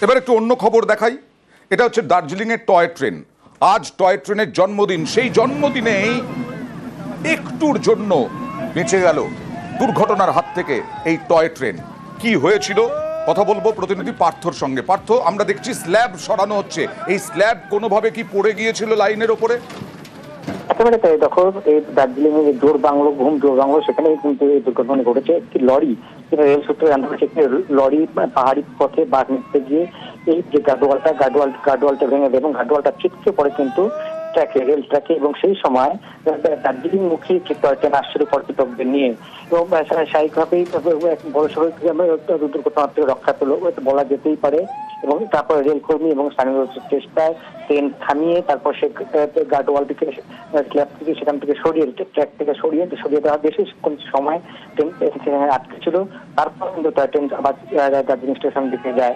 এবার একটু অন্য খবর দেখাই। এটা হচ্ছে দার্জিলিংয়ের টয় ট্রেন। আজ টয় ট্রেনের জন্মদিন। সেই জন্মদিনেই একটুর জন্য বেঁচে গেল দুর্ঘটনার হাত থেকে এই টয় ট্রেন। কি হয়েছিল কথা বলবো প্রতিনিধি পার্থর সঙ্গে। পার্থ, আমরা দেখছি স্ল্যাব সরানো হচ্ছে। এই স্ল্যাব কোনোভাবে কি পড়ে গিয়েছিল লাইনের ওপরে? একেবারে তাই। দেখো, এই দার্জিলিং এর জোর বাংলো সেখানেই কিন্তু এই দুর্ঘটনা ঘটেছে। একটি লরি, রেল সূত্রে জানতে পারছি, একটি লরি পাহাড়ি পথে বাস নিতে গিয়ে এই যে গার্ডওয়ালটা ভেঙে দেয় এবং গার্ডওয়ালটা ছিটকে পড়ে কিন্তু রেল ট্র্যাকে। এবং সেই সময় দার্জিলিং মুখী টয় ট্রেন আসছিল পর্যটকদের নিয়ে এবং স্বাভাবিকভাবেই বড় সড়ক দুর্ঘটনা থেকে রক্ষা পেল বলা যেতেই পারে। এবং তারপরে রেলকর্মী এবং স্থানীয় চেষ্টায় ট্রেন থামিয়ে তারপর সে গার্ডওয়ালটিকে স্ল্যাব থেকে সেখান থেকে সরিয়ে ট্র্যাক থেকে সরিয়ে দেওয়া বেশি সময় ট্রেন আটকে ছিল। তারপর কিন্তু টয় ট্রেন আবার দার্জিলিং স্টেশন দিকে যায়।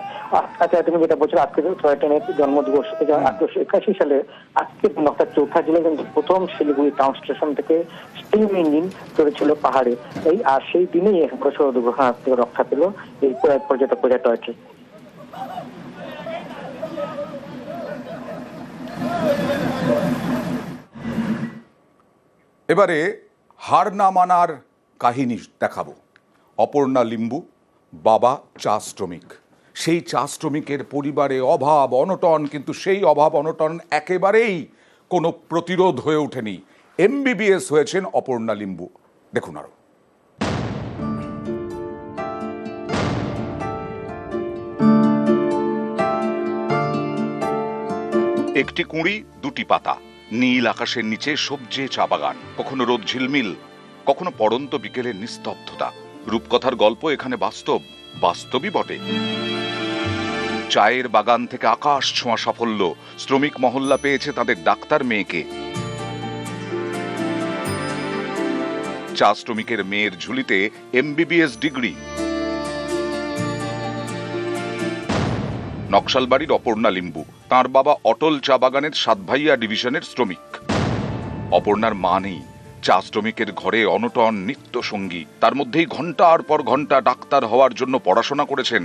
আচ্ছা, তুমি যেটা বলছো, আজকে টয় ট্রেনের জন্মদিবস 1881 সালে আজকে চৌঠা জেলায় কিন্তু প্রথম শিলিগুড়ি টাউন স্টেশন থেকে স্টিম ইঞ্জিন চলেছিল পাহাড়ে। এই আর সেই দিনেই বড় দুর্ঘটনা থেকে রক্ষা পেল এই পর্যটক টয় ট্রেন। এবারে হার না মানার কাহিনী দেখাবো। অপর্ণা লিম্বু, বাবা চা শ্রমিক। সেই চা শ্রমিকের পরিবারে অভাব অনটন, কিন্তু সেই অভাব অনটন একেবারেই কোনো প্রতিরোধ হয়ে ওঠেনি। MBBS হয়েছেন অপর্ণা লিম্বু। দেখুন আরো। একটি কুঁড়ি, দুটি পাতা, নীল আকাশের নিচে সবজে চা বাগান, কখনো রোদ ঝিলমিল, কখনো পড়ন্ত বিকেলের নিস্তব্ধতা। রূপকথার গল্প এখানে বাস্তবই বটে। চায়ের বাগান থেকে আকাশ ছোঁয়া সাফল্য। শ্রমিক মহল্লা পেয়েছে তাদের ডাক্তার মেয়েকে। চা শ্রমিকের মেয়ের ঝুলিতে MBBS ডিগ্রি। নকশালবাড়ির অপর্ণা লিম্বু, তাঁর বাবা অটল চা বাগানের সাতভাইয়া ডিভিশনের শ্রমিক। অপর্ণার মা নেই। চা শ্রমিকের ঘরে অনটন নিত্য সঙ্গী। তার মধ্যেই ঘন্টার পর ঘন্টা ডাক্তার হওয়ার জন্য পড়াশোনা করেছেন।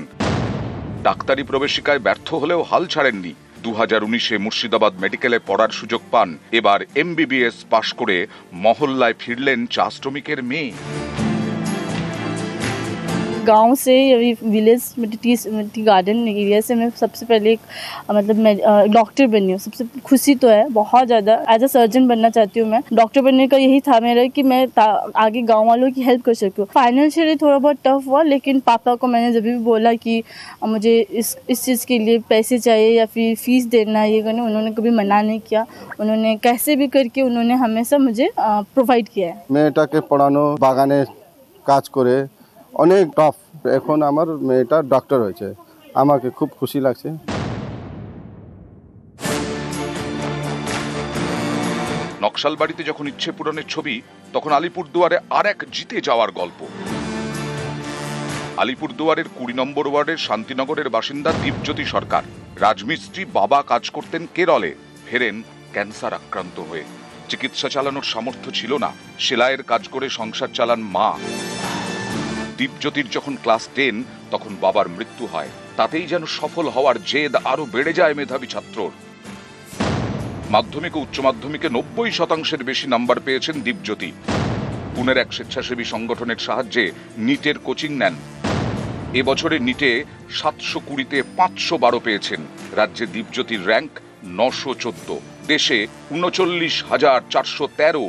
ডাক্তারি প্রবেশিকায় ব্যর্থ হলেও হাল ছাড়েননি। 2019-এ মুর্শিদাবাদ মেডিকেলে পড়ার সুযোগ পান। এবার MBBS পাশ করে মহল্লায় ফিরলেন চা শ্রমিকের মেয়ে। गांव से अभी विलेज टी गार्डन एरिया से मैं सबसे पहले मतलब मैं डॉक्टर बनी हूँ। सबसे खुशी तो है बहुत ज़्यादा। एज अ सर्जन बनना चाहती हूँ मैं। डॉक्टर बनने का यही था मेरा कि मैं आगे गांव वालों की हेल्प कर सकूँ। फाइनेंशियली थोड़ा बहुत टफ हुआ, लेकिन पापा को मैंने जब भी बोला कि मुझे इस चीज़ के लिए पैसे चाहिए या फिर फीस देना ये करना, उन्होंने कभी मना नहीं किया। उन्होंने कैसे भी करके उन्होंने हमेशा मुझे प्रोवाइड किया है। মেয়েটাকে পড়ানো, বাগানে কাজ করে অনেক টফ। এখন আমার মেয়েটা ডক্টর হয়েছে, আমাকে খুব খুশি লাগছে। নকশালবাড়িতে যখন ইচ্ছে পূরণের ছবি, তখন আলিপুরদুয়ারে আর এক জিতে যাওয়ার গল্প। আলিপুরদুয়ারের 20 নম্বর ওয়ার্ডের শান্তিনগরের বাসিন্দা দীপজ্যোতি সরকার। রাজমিস্ত্রি, বাবা কাজ করতেন কেরলে, ফেরেন ক্যান্সার আক্রান্ত হয়ে। চিকিৎসা চালানোর সামর্থ্য ছিল না, সেলাইয়ের কাজ করে সংসার চালান মা। দীপজ্যোতির যখন ক্লাস 10, তখন বাবার মৃত্যু হয়। তাতেই যেন সফল হওয়ার জেদ আরো বেড়ে যায় মেধাবী ছাত্রর। মাধ্যমিক ও উচ্চ মাধ্যমিকে 90% বেশি নাম্বার পেয়েছেন দীপজ্যোতি। পুনের এক স্বেচ্ছাসেবী সংগঠনের সাহায্যে নিটের কোচিং নেন। এবছরে নিটে 720-তে 512 পেয়েছেন। রাজ্যে দীপজ্যোতির র্যাঙ্ক 914, দেশে 39,413।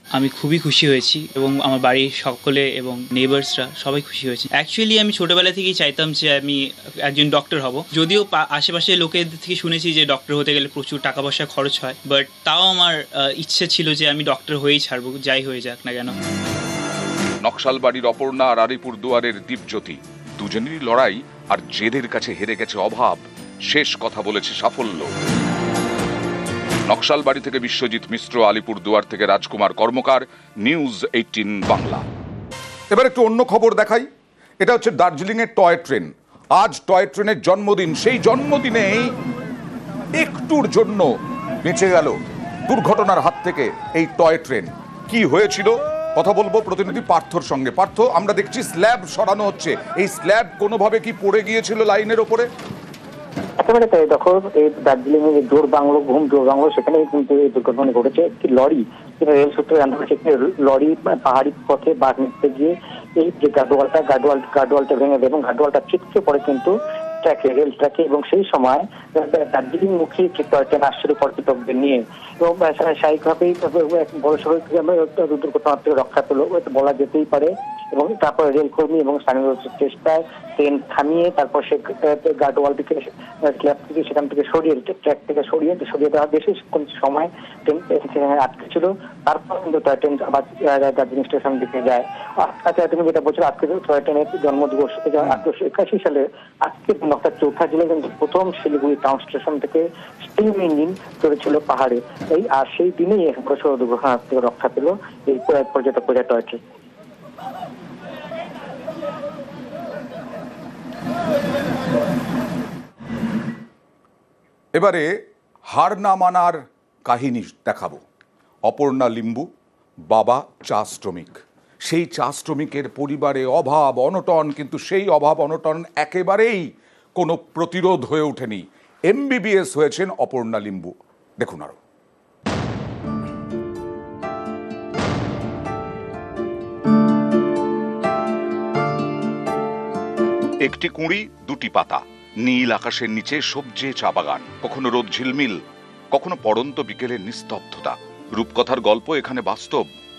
আমি খুবই খুশি হয়েছি এবং আমার বাড়ির সকলে এবং নেবার্সরা সবাই খুশি হয়েছে। অ্যাকচুয়ালি আমি ছোটোবেলা থেকেই চাইতাম যে আমি একজন ডক্টর হব। যদিও আশেপাশে লোকের থেকে শুনেছি যে ডক্টর হতে গেলে প্রচুর টাকা পয়সা খরচ হয়, বাট তাও আমার ইচ্ছে ছিল যে আমি ডক্টর হয়েই ছাড়বো, যাই হয়ে যাক না কেন। নকশালবাড়ির অপর্ণা আর আলিপুরদুয়ারের দীপজ্যোতি, দুজনেরই লড়াই আর জেদের কাছে হেরে গেছে অভাব। শেষ কথা বলেছে সাফল্য। নকশালবাড়ি থেকে বিশ্বজিৎ মিশ্র, আলিপুরদুয়ার থেকে রাজকুমার কর্মকার, নিউজ 18 বাংলা। এবার একটু অন্য খবর দেখাই। এটা হচ্ছে দার্জিলিংয়ের টয় ট্রেন। আজ টয় ট্রেনের জন্মদিন। সেই জন্মদিনেই একটুর জন্য বেঁচে গেল দুর্ঘটনার হাত থেকে এই টয় ট্রেন। কি হয়েছিল কথা বলবো প্রতিনিধি পার্থর সঙ্গে। পার্থ, আমরা দেখছি স্ল্যাব সরানো হচ্ছে। এই স্ল্যাব কোনোভাবে কি পড়ে গিয়েছিল লাইনের ওপরে? একেবারে তাই। দেখো, এই দার্জিলিং এর জোর বাংলো ঘুম জোর বাংলো সেখানেই কিন্তু এই দুর্ঘটনা ঘটেছে। একটি লরি, রেল সূত্রে জানতে পারছি, একটি লরি পাহাড়ি পথে বাস নিতে গিয়ে এই যে গার্ডওয়ালটা ভেঙে দেয় এবং গার্ডওয়ালটা ছিটকে পড়ে কিন্তু রেল ট্র্যাকে, এবং সেই সময় দার্জিলিং মুখী টয় ট্রেন আসছিল পর্যটকদের নিয়ে, এবং স্বাভাবিকভাবেই বড় সড়ক দুর্ঘটনা থেকে রক্ষা পেল বলা যেতেই পারে। এবং তারপরে রেলকর্মী এবং স্থানীয় চেষ্টায় ট্রেন থামিয়ে তারপর সে গার্ডওয়ালটিকে স্ল্যাব থেকে সেখান থেকে সরিয়ে ট্র্যাক থেকে সরিয়ে দেওয়া বেশি সময় ট্রেন সেখানে আটকে ছিল। তারপর কিন্তু টয় ট্রেন আবার দার্জিলিং স্টেশন দিকে যায়। আচ্ছা, তুমি যেটা বলছো, আজকে টয় ট্রেনের জন্মদিবস 1881 সালে আজকে নকশার চৌঠা জেলায় কিন্তু প্রথম শিলিগুড়ি টাউন স্টেশন থেকে স্টিম ইঞ্জিন চলেছিল পাহাড়ে। আর সেই দিনেই বড় দুর্ঘটনা থেকে রক্ষা পেল এই পর্যটক টয় ট্রেন। এবারে হার না মানার কাহিনী দেখাবো। অপর্ণা লিম্বু, বাবা চা শ্রমিক। সেই চা শ্রমিকের পরিবারে অভাব অনটন, কিন্তু সেই অভাব অনটন একেবারেই কোনো প্রতিরোধ হয়ে ওঠেনি। MBBS হয়েছেন অপর্ণা লিম্বু। দেখুন আরো। একটি কুঁড়ি, দুটি পাতা, নীল আকাশের নিচে সবজে চা বাগান, কখনো রোদ ঝিলমিল, কখনো পড়ন্ত বিকেলের নিস্তব্ধতা। রূপকথার গল্প এখানে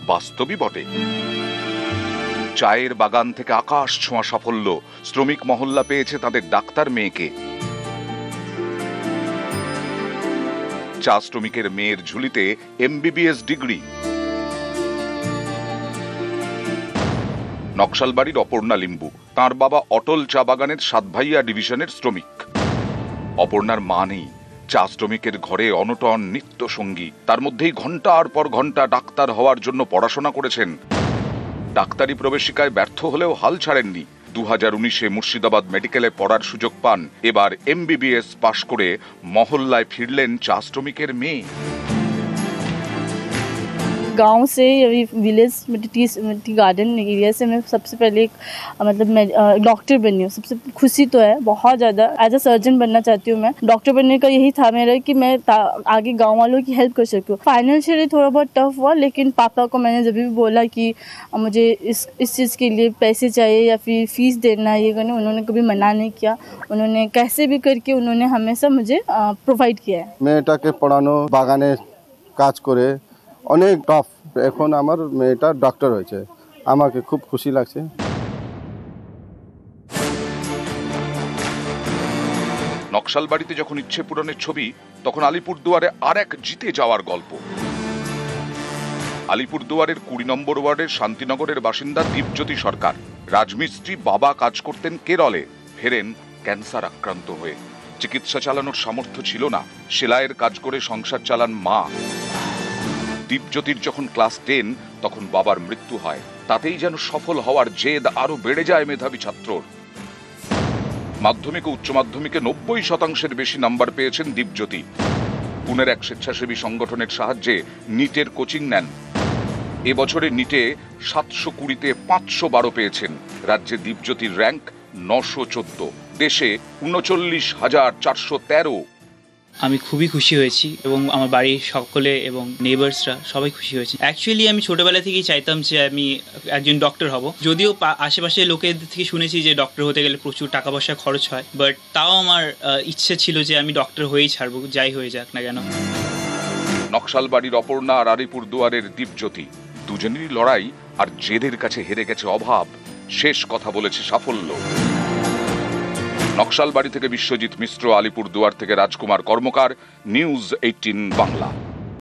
বাস্তবই বটে। চায়ের বাগান থেকে আকাশ ছোঁয়া সাফল্য। শ্রমিক মহল্লা পেয়েছে তাদের ডাক্তার মেয়েকে। চা শ্রমিকের মেয়ের ঝুলিতে MBBS ডিগ্রি। নকশালবাড়ির অপর্ণা লিম্বু, তাঁর বাবা অটল চা বাগানের সাতভাইয়া ডিভিশনের শ্রমিক। অপর্ণার মা নেই। চা শ্রমিকের ঘরে অনটন নিত্য সঙ্গী। তার মধ্যেই ঘন্টার পর ঘন্টা ডাক্তার হওয়ার জন্য পড়াশোনা করেছেন। ডাক্তারি প্রবেশিকায় ব্যর্থ হলেও হাল ছাড়েননি। 2019-এ মুর্শিদাবাদ মেডিকেলে পড়ার সুযোগ পান। এবার MBBS পাশ করে মহল্লায় ফিরলেন চা শ্রমিকের মেয়ে। गांव से अभी विलेज टी गार्डन एरिया से मैं सबसे पहले एक मतलब मैं डॉक्टर बनी हूँ। सबसे खुशी तो है बहुत ज़्यादा। एज अ सर्जन बनना चाहती हूँ मैं। डॉक्टर बनने का यही था मेरा कि मैं आगे गांव वालों की हेल्प कर सकूँ। फाइनेंशियली थोड़ा बहुत टफ हुआ, लेकिन पापा को मैंने जब भी बोला कि मुझे इस चीज़ के लिए पैसे चाहिए या फिर फीस देना ये करना, उन्होंने कभी मना नहीं किया। उन्होंने कैसे भी करके उन्होंने हमेशा मुझे प्रोवाइड किया है। মেয়েটাকে পড়ানো, বাগানে কাজ করে অনেক টফ। এখন আমার মেয়েটা ডক্টর হয়েছে, আমাকে খুব খুশি লাগছে। নকশালবাড়িতে যখন ইচ্ছে পূরণের ছবি, তখন আলিপুরদুয়ারে আর এক জিতে যাওয়ার গল্প। আলিপুরদুয়ারের 20 নম্বর ওয়ার্ডের শান্তিনগরের বাসিন্দা দীপজ্যোতি সরকার। রাজমিস্ত্রি, বাবা কাজ করতেন কেরলে, ফেরেন ক্যান্সার আক্রান্ত হয়ে। চিকিৎসা চালানোর সামর্থ্য ছিল না, সেলাইয়ের কাজ করে সংসার চালান মা। দীপজ্যোতির যখন ক্লাস 10 তখন বাবার মৃত্যু হয়। তাতেই যেন সফল হওয়ার জেদ আরো বেড়ে যায় মেধাবী ছাত্রর। মাধ্যমিক ও উচ্চ মাধ্যমিকে 90% বেশি নাম্বার পেয়েছেন দীপজ্যোতি। পুনের এক স্বেচ্ছাসেবী সংগঠনের সাহায্যে নিটের কোচিং নেন। এবছরে নিটে 720-তে 512 পেয়েছেন। রাজ্যে দীপজ্যোতির র্যাঙ্ক 914, দেশে 39,413। আমি খুবই খুশি হয়েছি এবং আমার বাড়ির সকলে এবং নেবার্সরা সবাই খুশি হয়েছে। অ্যাকচুয়ালি আমি ছোটোবেলা থেকেই চাইতাম যে আমি একজন ডক্টর হব। যদিও আশেপাশে লোকের থেকে শুনেছি যে ডক্টর হতে গেলে প্রচুর টাকা পয়সা খরচ হয়, বাট তাও আমার ইচ্ছে ছিল যে আমি ডক্টর হয়েই ছাড়বো, যাই হয়ে যাক না কেন। নকশালবাড়ির অপর্ণা আর আলিপুরদুয়ারের দীপজ্যোতি, দুজনেরই লড়াই আর জেদের কাছে হেরে গেছে অভাব। শেষ কথা বলেছে সাফল্য। নকশালবাড়ি থেকে বিশ্বজিৎ মিশ্র, আলিপুরদুয়ার থেকে রাজকুমার কর্মকার, নিউজ 18 বাংলা।